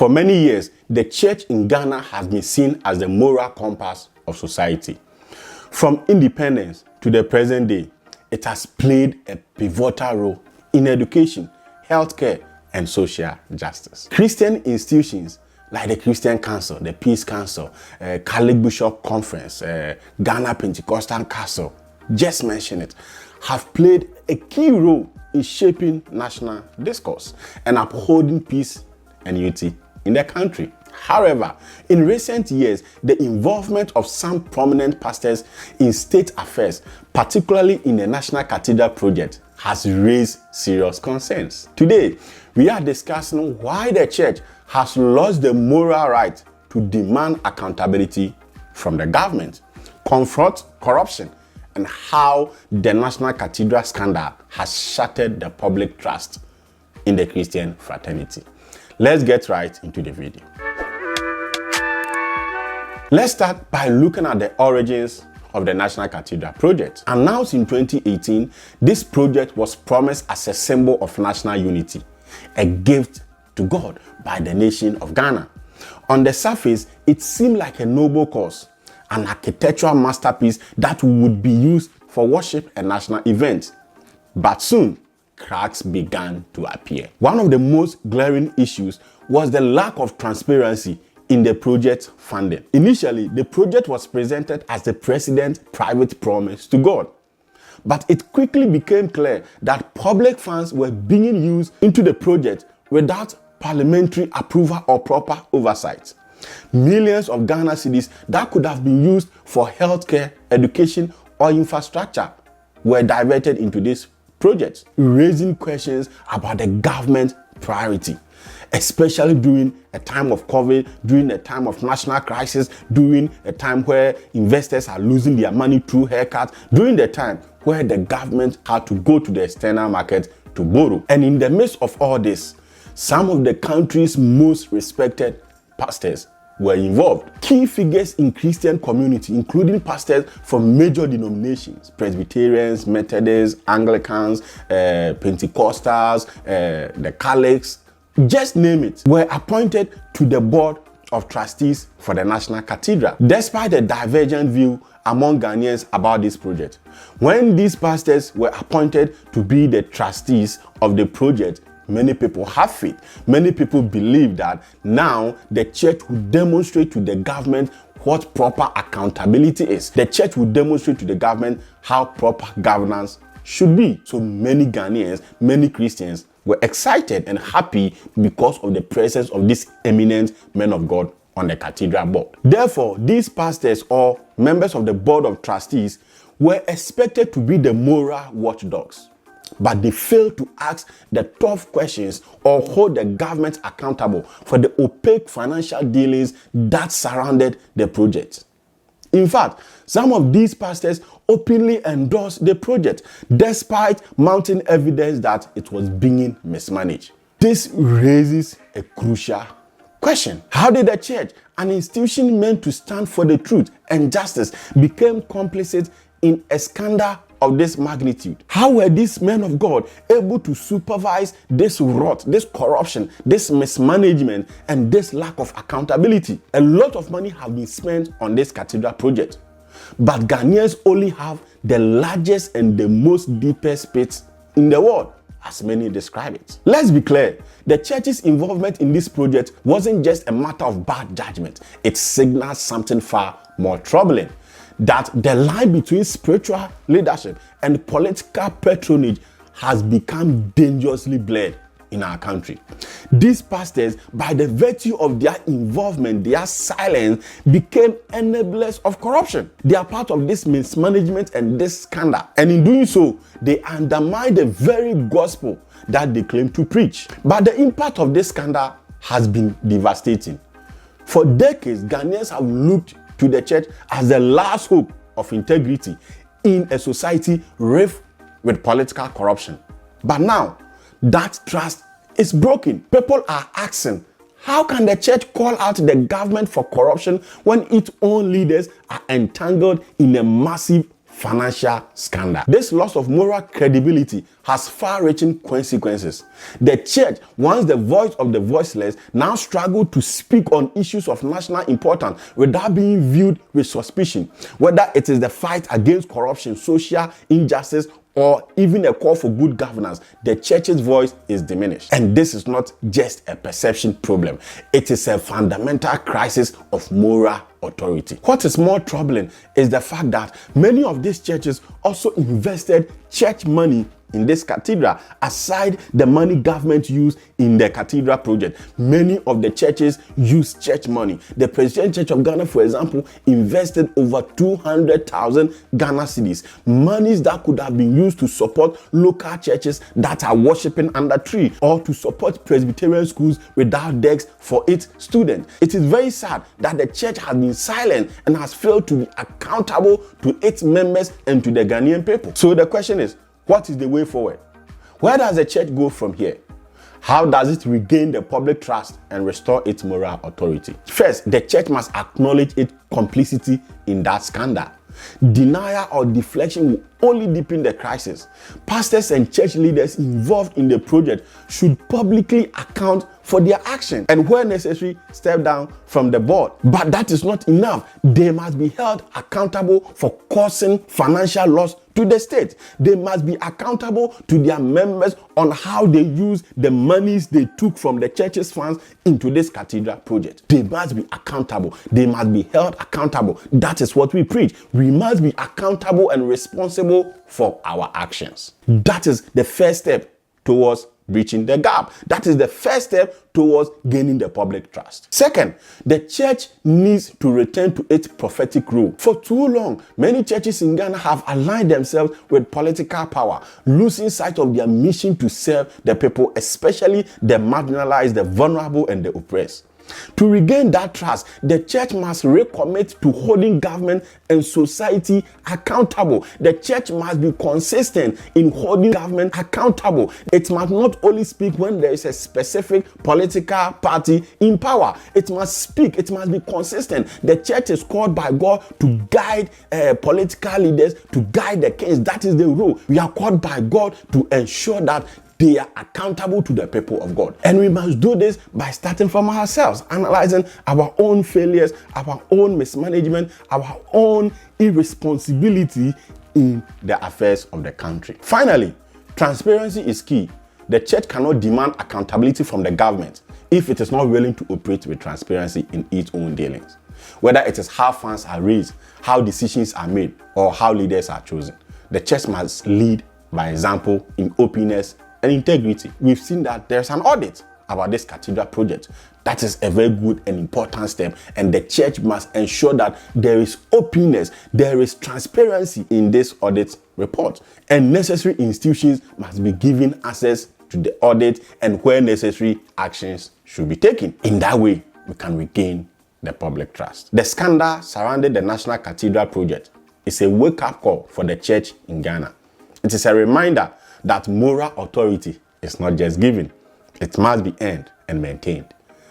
For many years, the church in Ghana has been seen as the moral compass of society. From independence to the present day, it has played a pivotal role in education, healthcare, and social justice. Christian institutions like the Christian Council, the Peace Council, Catholic Bishop Conference, Ghana Pentecostal Council, just mention it, have played a key role in shaping national discourse and upholding peace and unity in the country. However, in recent years, the involvement of some prominent pastors in state affairs, particularly in the National Cathedral project, has raised serious concerns. Today, we are discussing why the church has lost the moral right to demand accountability from the government, confront corruption, and how the National Cathedral scandal has shattered the public trust in the Christian fraternity. Let's get right into the video. Let's start by looking at the origins of the National Cathedral project. Announced in 2018, this project was promised as a symbol of national unity, a gift to God by the nation of Ghana. On the surface, it seemed like a noble cause, an architectural masterpiece that would be used for worship and national events. But soon, cracks began to appear. One of the most glaring issues was the lack of transparency in the project funding. Initially, the project was presented as the president's private promise to God. But it quickly became clear that public funds were being used into the project without parliamentary approval or proper oversight. Millions of Ghana cedis that could have been used for healthcare, education, or infrastructure were diverted into this project, raising questions about the government priority, especially during a time of COVID, during a time of national crisis, during a time where investors are losing their money through haircuts, during the time where the government had to go to the external market to borrow. And in the midst of all this, some of the country's most respected pastors were involved. Key figures in Christian community, including pastors from major denominations, Presbyterians, Methodists, Anglicans, Pentecostals, the Catholics, just name it, were appointed to the board of trustees for the National Cathedral, despite the divergent view among Ghanaians about this project. When these pastors were appointed to be the trustees of the project, many people have faith. Many people believe that now the church will demonstrate to the government what proper accountability is. The church will demonstrate to the government how proper governance should be. So many Ghanaians, many Christians were excited and happy because of the presence of these eminent men of God on the cathedral board. Therefore, these pastors or members of the board of trustees were expected to be the moral watchdogs, but they failed to ask the tough questions or hold the government accountable for the opaque financial dealings that surrounded the project. In fact, some of these pastors openly endorsed the project despite mounting evidence that it was being mismanaged. This raises a crucial question. How did the church, an institution meant to stand for the truth and justice, become complicit in a scandal of this magnitude? How were these men of God able to supervise this rot, this corruption, this mismanagement, and this lack of accountability? A lot of money have been spent on this cathedral project, but Ghanaians only have the largest and the most deepest pits in the world, as many describe it. Let's be clear, the church's involvement in this project wasn't just a matter of bad judgment. It signals something far more troubling: that the line between spiritual leadership and political patronage has become dangerously blurred in our country. These pastors, by the virtue of their involvement, their silence, became enablers of corruption. They are part of this mismanagement and this scandal. And in doing so, they undermine the very gospel that they claim to preach. But the impact of this scandal has been devastating. For decades, Ghanaians have looked to the church as the last hope of integrity in a society rife with political corruption. But now, that trust is broken. People are asking, how can the church call out the government for corruption when its own leaders are entangled in a massive financial scandal. This loss of moral credibility has far-reaching consequences. The church, once the voice of the voiceless, now struggle to speak on issues of national importance without being viewed with suspicion, whether it is the fight against corruption, social injustice, or even a call for good governance. The church's voice is diminished. And this is not just a perception problem. It is a fundamental crisis of moral authority. What is more troubling is the fact that many of these churches also invested church money in this cathedral, aside the money government used in the cathedral project. Many of the churches use church money. The Presbyterian Church of Ghana, for example, invested over 200,000 Ghana cedis, monies that could have been used to support local churches that are worshiping under tree, or to support Presbyterian schools without desks for its students. It is very sad that the church has been silent and has failed to be accountable to its members and to the Ghanaian people. So the question is, what is the way forward? Where does the church go from here? How does it regain the public trust and restore its moral authority? First, the church must acknowledge its complicity in that scandal. Denial or deflection will only deepen the crisis. Pastors and church leaders involved in the project should publicly account for their action and, where necessary, step down from the board. But that is not enough. They must be held accountable for causing financial loss to the state. They must be accountable to their members on how they use the monies they took from the church's funds into this cathedral project. They must be accountable. They must be held accountable. That is what we preach. We must be accountable and responsible for our actions. That is the first step towards bridging the gap. That is the first step towards gaining the public trust. Second, the church needs to return to its prophetic role. For too long, many churches in Ghana have aligned themselves with political power, losing sight of their mission to serve the people, especially the marginalized, the vulnerable, and the oppressed. To regain that trust, the church must recommit to holding government and society accountable. The church must be consistent in holding government accountable. It must not only speak when there is a specific political party in power. It must speak. It must be consistent. The church is called by God to guide political leaders, to guide the kings. That is the role. We are called by God to ensure that they are accountable to the people of God. And we must do this by starting from ourselves, analyzing our own failures, our own mismanagement, our own irresponsibility in the affairs of the country. Finally, transparency is key. The church cannot demand accountability from the government if it is not willing to operate with transparency in its own dealings. Whether it is how funds are raised, how decisions are made, or how leaders are chosen. The church must lead by example in openness and integrity. We've seen that there's an audit about this cathedral project. That is a very good and important step, and the church must ensure that there is openness, there is transparency in this audit report, and necessary institutions must be given access to the audit, and where necessary, actions should be taken. In that way, we can regain the public trust. The scandal surrounding the National Cathedral project is a wake-up call for the church in Ghana. It is a reminder that moral authority is not just given, it must be earned and maintained.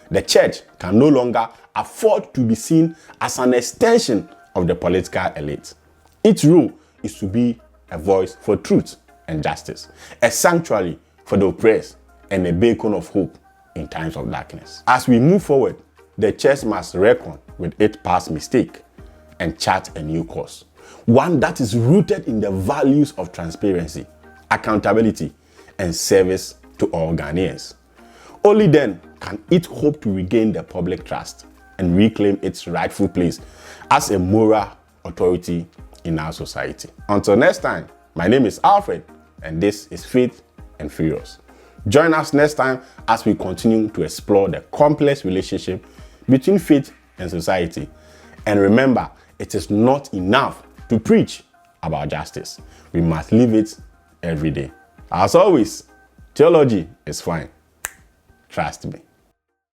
The church can no longer afford to be seen as an extension of the political elite. Its role is to be a voice for truth and justice, a sanctuary for the oppressed, and a beacon of hope in times of darkness. As we move forward, the church must reckon with its past mistake and chart a new course, one that is rooted in the values of transparency, accountability, and service to all Ghanaians. Only then can it hope to regain the public trust and reclaim its rightful place as a moral authority in our society. Until next time, my name is Alfred, and this is Faith and Furious. Join us next time as we continue to explore the complex relationship between faith and society. And remember, it is not enough to preach about justice. We must live it every day. As always, theology is fine. Trust me.